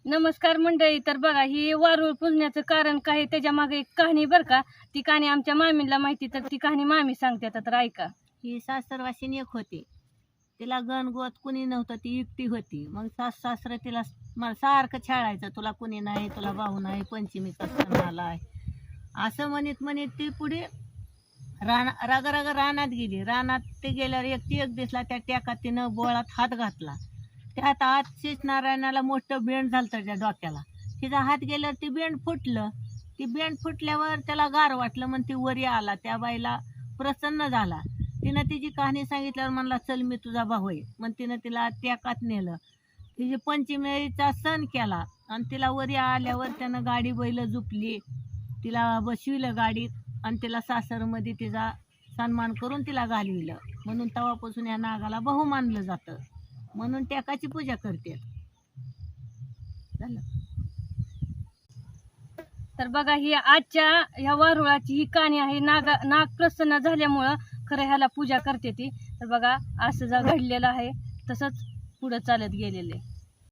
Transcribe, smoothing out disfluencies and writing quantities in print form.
नमस्कार मंडळी. तर बघा, ही वारूळ पुजण्याचं कारण काय, त्याच्या मागे एक कहाणी बरं का. ती कहाणी आमच्या मामीला माहिती, तर ती कहाणी मामी सांगते आता, तर ऐका. ही सासरवाशीन एक होती. तिला गणगोत कुणी नव्हतं, ती एकटी होती. मग सासरं तिला मला सारखं छळायचं, तुला कुणी नाही, तुला भाऊ नाही, पंचमीचा सण आलाय असं म्हणत म्हणत ती पुढे रग रग रानात गेली. रानात ते गेल्यावर एक दिसला, त्या टेकात तिनं बोळात हात घातला. त्यात आत नारायणाला मोठं बेंड झालं त्याच्या डोक्याला. तिचा हात गेल्यावर ती बेंड फुटलं. ती बेंड फुटल्यावर त्याला गार वाटलं, मग ती वरी आला. त्या बाईला प्रसन्न झाला. तिनं तिची कहाणी सांगितल्यावर म्हणला, चल मी तुझा भाऊ आहे. मग तिनं तिला टेकात नेलं. तिची पंचमीचा सण केला आणि तिला वरी आल्यावर त्यानं गाडी बैल झुपली, तिला बसविलं गाडीत आणि तिला सासरमध्ये तिचा सन्मान करून तिला घालविलं. म्हणून तेव्हापासून या नागाला भाऊ मानलं जातं, म्हणून टेकाची पूजा करते. झालं. तर बघा, ही आजच्या ह्या वारुळाची ही कहाणी आहे. नाग प्रसन्न झाल्यामुळं खरं ह्याला पूजा करते ती. तर बघा, असं जर घडलेलं आहे, तसंच पुढं चालत गेलेलं आहे.